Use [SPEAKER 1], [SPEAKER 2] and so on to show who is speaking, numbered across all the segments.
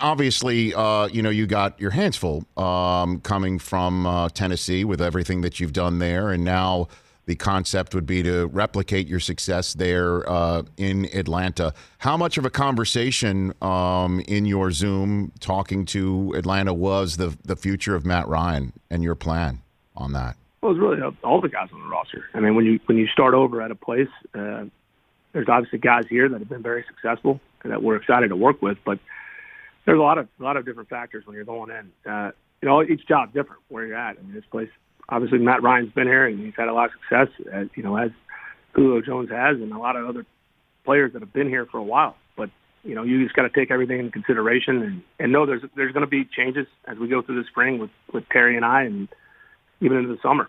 [SPEAKER 1] obviously, you got your hands full coming from Tennessee with everything that you've done there, and now the concept would be to replicate your success there in Atlanta. How much of a conversation in your Zoom talking to Atlanta was the future of Matt Ryan and your plan on that?
[SPEAKER 2] Well, it's really all the guys on the roster. I mean, when you start over at a place, there's obviously guys here that have been very successful and that we're excited to work with, but there's a lot of different factors when you're going in. Each job's different where you're at. I mean, this place, obviously Matt Ryan's been here and he's had a lot of success, as Julio Jones has, and a lot of other players that have been here for a while. But you just got to take everything into consideration and know there's going to be changes as we go through the spring with Terry and I, and even into the summer.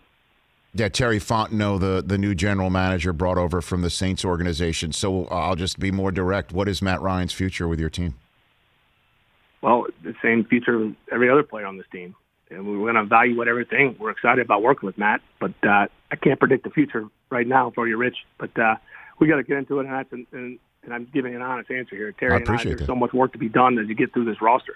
[SPEAKER 1] Yeah, Terry Fontenot, the new general manager brought over from the Saints organization. So I'll just be more direct. What is Matt Ryan's future with your team?
[SPEAKER 2] Well, the same future as every other player on this team. And we're going to evaluate everything. We're excited about working with Matt, but I can't predict the future right now for you, Rich. But we got to get into it, and I'm giving an honest answer here. Terry and I, there's so much work to be done as you get through this roster.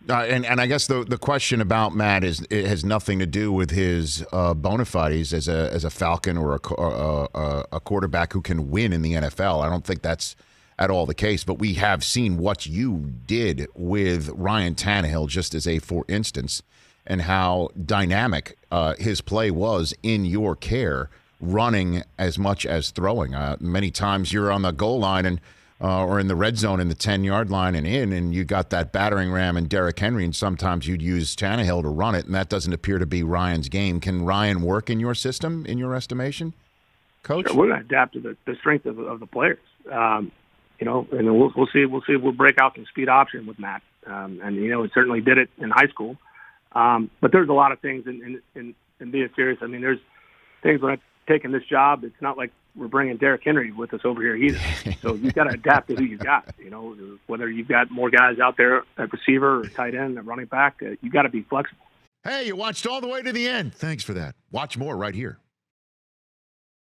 [SPEAKER 1] And I guess the question about Matt it has nothing to do with his bona fides as a Falcon or a quarterback who can win in the NFL. I don't think that's at all the case, but we have seen what you did with Ryan Tannehill, just as for instance, and how dynamic his play was in your care, running as much as throwing. Many times you're on the goal line and or in the red zone in the 10-yard line and you got that battering ram in Derrick Henry, and sometimes you'd use Tannehill to run it, and that doesn't appear to be Ryan's game. Can Ryan work in your system, in your estimation, Coach?
[SPEAKER 2] Sure, we're going to adapt to the strength of the players. And we'll see. We'll break out some speed option with Matt, and it certainly did it in high school. But there's a lot of things in being serious. I mean, there's things when I've taken this job. It's not like we're bringing Derrick Henry with us over here either. So you've got to adapt to who you've got. Whether you've got more guys out there at receiver or tight end or running back, you got to be flexible.
[SPEAKER 1] Hey, you watched all the way to the end. Thanks for that. Watch more right here.